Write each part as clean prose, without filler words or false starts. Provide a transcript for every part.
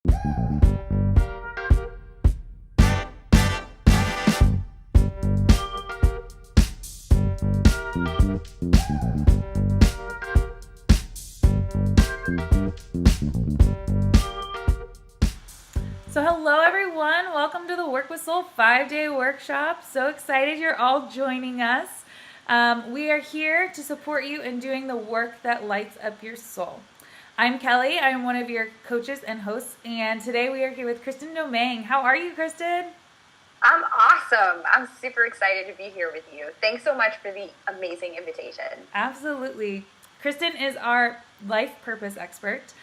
So hello everyone, welcome to the Work with Soul 5-day workshop. So excited you're all joining us. We are here to support you in doing the work that lights up your soul. I'm Kelly, I'm one of your coaches and hosts, and today we are here with Kristen Domingue. How are you, Kristen? I'm awesome. I'm super excited to be here with you. Thanks so much for the amazing invitation. Absolutely. Kristen is our life purpose expert.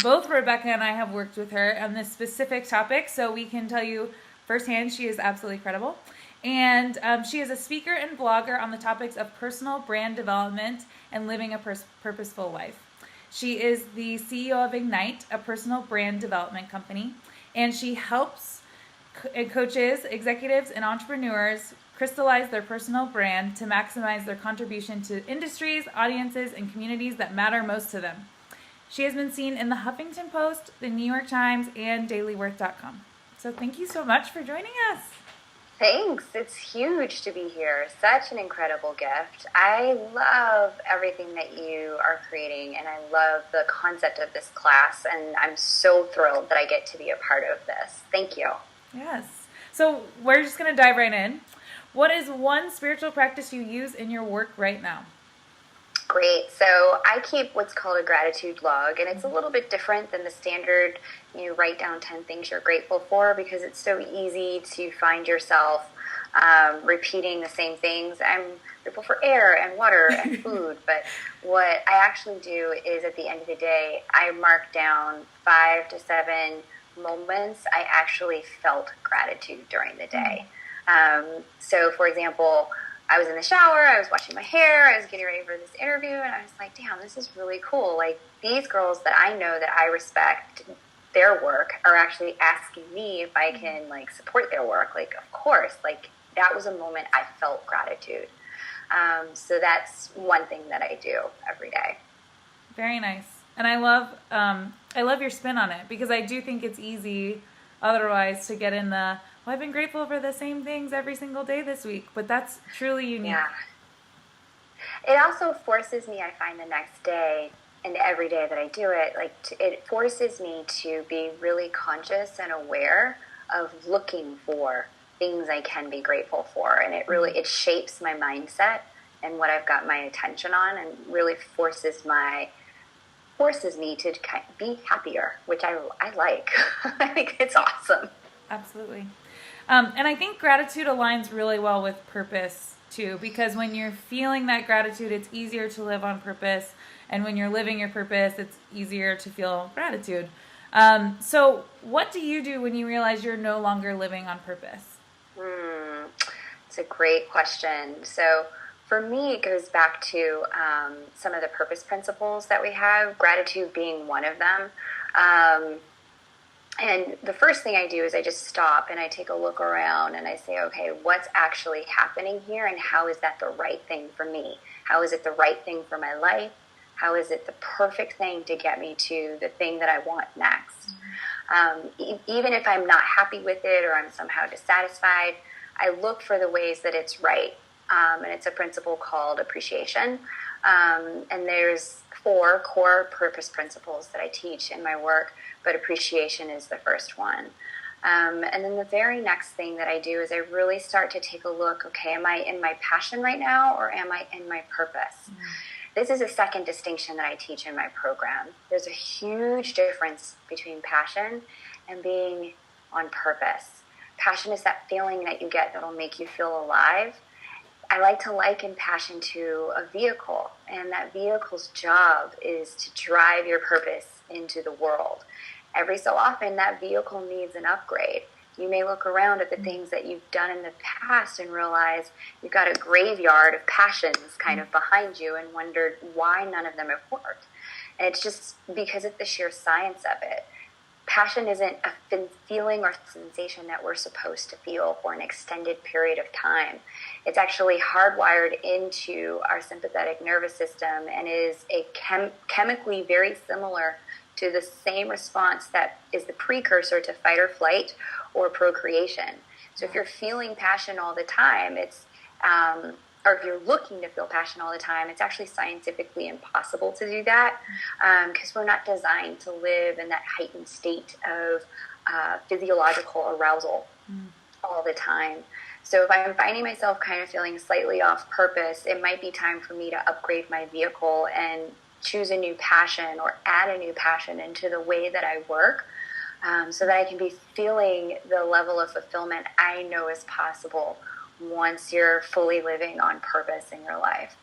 Both Rebecca and I have worked with her on this specific topic, so we can tell you firsthand she is absolutely credible. And she is a speaker and blogger on the topics of personal brand development and living a purposeful life. She is the CEO of Ignite, a personal brand development company, and she helps coaches, executives, and entrepreneurs crystallize their personal brand to maximize their contribution to industries, audiences, and communities that matter most to them. She has been seen in the Huffington Post, the New York Times, and dailyworth.com. So thank you so much for joining us. Thanks. It's huge to be here. Such an incredible gift. I love everything that you are creating, and I love the concept of this class, and I'm so thrilled that I get to be a part of this. Thank you. Yes. So we're just going to dive right in. What is one spiritual practice you use in your work right now? Great. So I keep what's called a gratitude log, and it's a little bit different than the standard, write down 10 things you're grateful for, because it's so easy to find yourself repeating the same things. I'm grateful for air and water and food, but what I actually do is at the end of the day, I mark down 5 to 7 moments I actually felt gratitude during the day. So for example, I was in the shower, I was washing my hair, I was getting ready for this interview, and I was like, damn, this is really cool. Like, these girls that I know that I respect their work are actually asking me if I can, support their work. Like, of course, that was a moment I felt gratitude. So that's one thing that I do every day. Very nice. And I love your spin on it, because I do think it's easy otherwise to get in the, well, I've been grateful for the same things every single day this week, but that's truly unique. Yeah. It also forces me, I find, the next day and every day that I do it, it forces me to be really conscious and aware of looking for things I can be grateful for. And it shapes my mindset and what I've got my attention on, and really forces me to be happier, which I like. I think it's awesome. Absolutely. And I think gratitude aligns really well with purpose too, because when you're feeling that gratitude, it's easier to live on purpose. And when you're living your purpose, it's easier to feel gratitude. So what do you do when you realize you're no longer living on purpose? It's a great question. So for me, it goes back to some of the purpose principles that we have, gratitude being one of them. And the first thing I do is I just stop and I take a look around and I say, okay, what's actually happening here, and how is that the right thing for me? How is it the right thing for my life? How is it the perfect thing to get me to the thing that I want next? Even if I'm not happy with it or I'm somehow dissatisfied, I look for the ways that it's right. And it's a principle called appreciation. And there's 4 core purpose principles that I teach in my work, but appreciation is the first one. And then the very next thing that I do is I really start to take a look, okay, am I in my passion right now, or am I in my purpose? This is a second distinction that I teach in my program. There's a huge difference between passion and being on purpose. Passion is that feeling that you get that'll make you feel alive. I like to liken passion to a vehicle, and that vehicle's job is to drive your purpose into the world. Every so often, that vehicle needs an upgrade. You may look around at the things that you've done in the past and realize you've got a graveyard of passions kind of behind you, and wondered why none of them have worked. And it's just because of the sheer science of it. Passion isn't a feeling or sensation that we're supposed to feel for an extended period of time. It's actually hardwired into our sympathetic nervous system and is chemically very similar to the same response that is the precursor to fight or flight or procreation. So if you're feeling passion all the time, or if you're looking to feel passion all the time, it's actually scientifically impossible to do that, because we're not designed to live in that heightened state of physiological arousal all the time. So if I'm finding myself kind of feeling slightly off purpose, it might be time for me to upgrade my vehicle and choose a new passion or add a new passion into the way that I work, so that I can be feeling the level of fulfillment I know is possible once you're fully living on purpose in your life.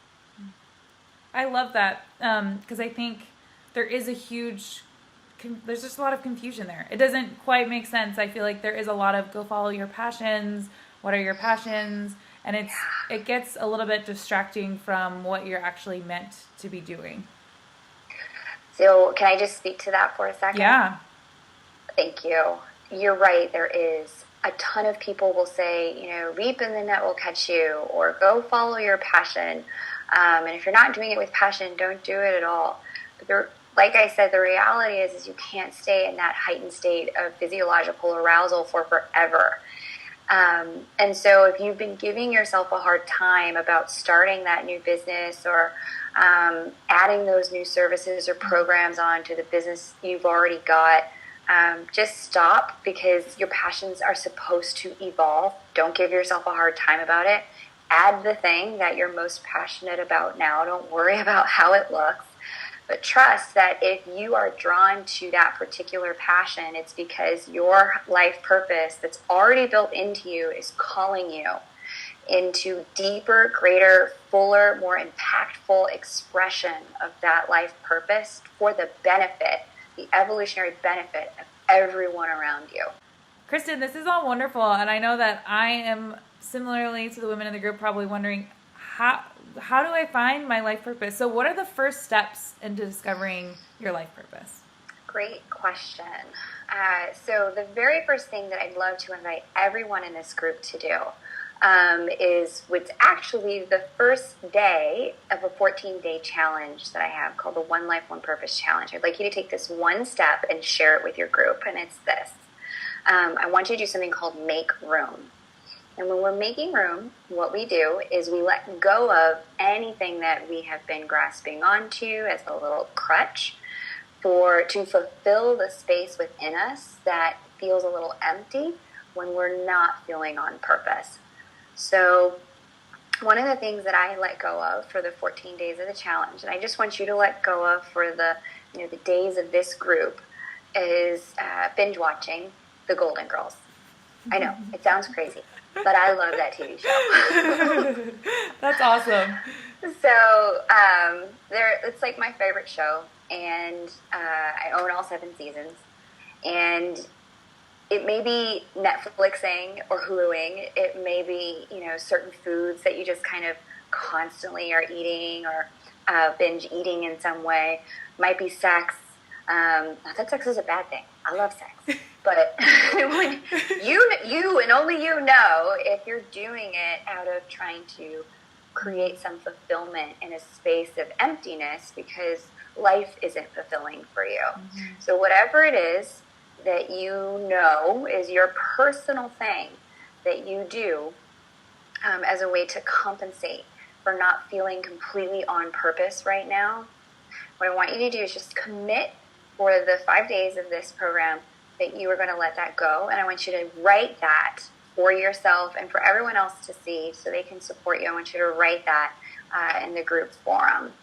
I love that, because I think there's just a lot of confusion there. It doesn't quite make sense. I feel like there is a lot of go follow your passions. What are your passions? And it gets a little bit distracting from what you're actually meant to be doing. So can I just speak to that for a second? Yeah. Thank you. You're right. There is a ton of people will say, reap and the net will catch you, or go follow your passion. And if you're not doing it with passion, don't do it at all. But like I said, the reality is you can't stay in that heightened state of physiological arousal for forever. And so if you've been giving yourself a hard time about starting that new business, or adding those new services or programs onto the business you've already got, just stop, because your passions are supposed to evolve. Don't give yourself a hard time about it. Add the thing that you're most passionate about now. Don't worry about how it looks, but trust that if you are drawn to that particular passion, it's because your life purpose that's already built into you is calling you into deeper, greater, fuller, more impactful expression of that life purpose for the benefit, the evolutionary benefit of everyone around you. Kristen, this is all wonderful, and I know that I am, similarly to the women in the group, probably wondering, how do I find my life purpose? So what are the first steps into discovering your life purpose? Great question. So the very first thing that I'd love to invite everyone in this group to do is what's actually the first day of a 14-day challenge that I have called the One Life, One Purpose Challenge. I'd like you to take this one step and share it with your group, and it's this. I want you to do something called make room. And when we're making room, what we do is we let go of anything that we have been grasping onto as a little crutch to fulfill the space within us that feels a little empty when we're not feeling on purpose. So one of the things that I let go of for the 14 days of the challenge, and I just want you to let go of for the days of this group, is binge watching The Golden Girls. I know, it sounds crazy, but I love that TV show. That's awesome. So it's like my favorite show, and I own all 7 seasons, and it may be Netflixing or Huluing. It may be, certain foods that you just kind of constantly are eating, or binge eating in some way. Might be sex. Not that sex is a bad thing. I love sex. But when you and only you know if you're doing it out of trying to create some fulfillment in a space of emptiness because life isn't fulfilling for you. Mm-hmm. So whatever it is that you know is your personal thing that you do as a way to compensate for not feeling completely on purpose right now, what I want you to do is just commit for the 5 days of this program that you are going to let that go. And I want you to write that for yourself and for everyone else to see so they can support you. I want you to write that in the group forum.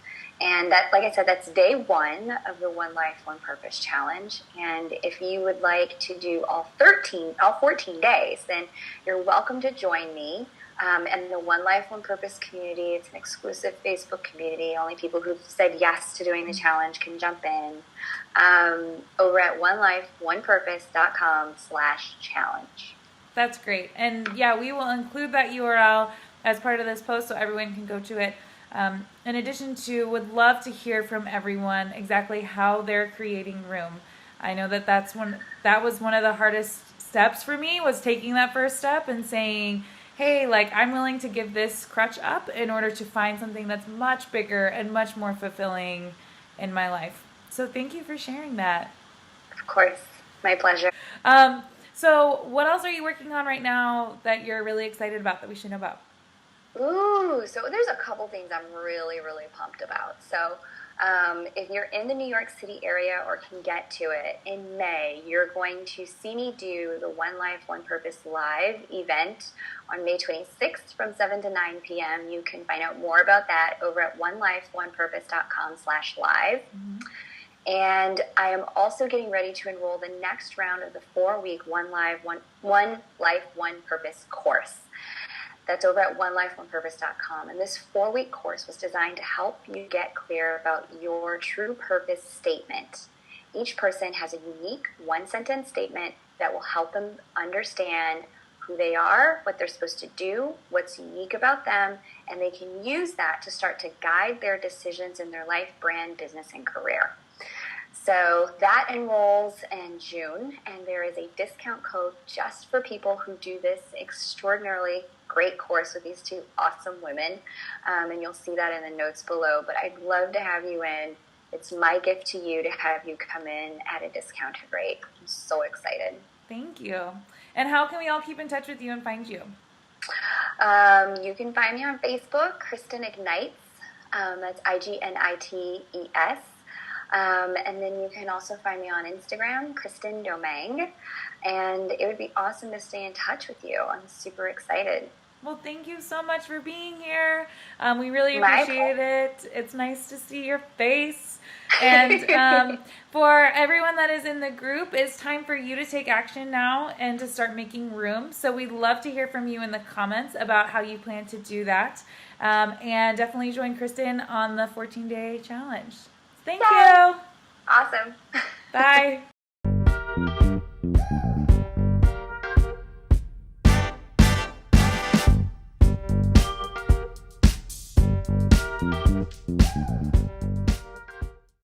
And that, like I said, that's day 1 of the One Life, One Purpose Challenge. And if you would like to do all 14 days, then you're welcome to join me. And the One Life, One Purpose community, it's an exclusive Facebook community. Only people who've said yes to doing the challenge can jump in. Over at onelifeonepurpose.com/challenge. That's great. And yeah, we will include that URL as part of this post so everyone can go to it. In addition to, would love to hear from everyone exactly how they're creating room. I know that was one of the hardest steps for me, was taking that first step and saying, hey, I'm willing to give this crutch up in order to find something that's much bigger and much more fulfilling in my life. So thank you for sharing that. Of course. My pleasure. So what else are you working on right now that you're really excited about that we should know about? Ooh, so there's a couple things I'm really, really pumped about. So if you're in the New York City area or can get to it, in May, you're going to see me do the One Life, One Purpose Live event on May 26th from 7 to 9 p.m. You can find out more about that over at onelifeonepurpose.com/live. Mm-hmm. And I am also getting ready to enroll the next round of the 4-week One Life, One Purpose course. That's over at onelifeonepurpose.com. And this 4-week course was designed to help you get clear about your true purpose statement. Each person has a unique one-sentence statement that will help them understand who they are, what they're supposed to do, what's unique about them, and they can use that to start to guide their decisions in their life, brand, business, and career. So that enrolls in June, and there is a discount code just for people who do this extraordinarily great course with these two awesome women, and you'll see that in the notes below. But I'd love to have you in. It's my gift to you to have you come in at a discounted rate. I'm so excited. Thank you. And how can we all keep in touch with you and find you? You can find me on Facebook, Kristen Ignites. That's IGNITES. And then you can also find me on Instagram, Kristen Domingue. And it would be awesome to stay in touch with you. I'm super excited. Well, thank you so much for being here. We really appreciate it. It's nice to see your face. And for everyone that is in the group, it's time for you to take action now and to start making room. So we'd love to hear from you in the comments about how you plan to do that. And definitely join Kristen on the 14-day challenge. Thank you. Awesome. Bye.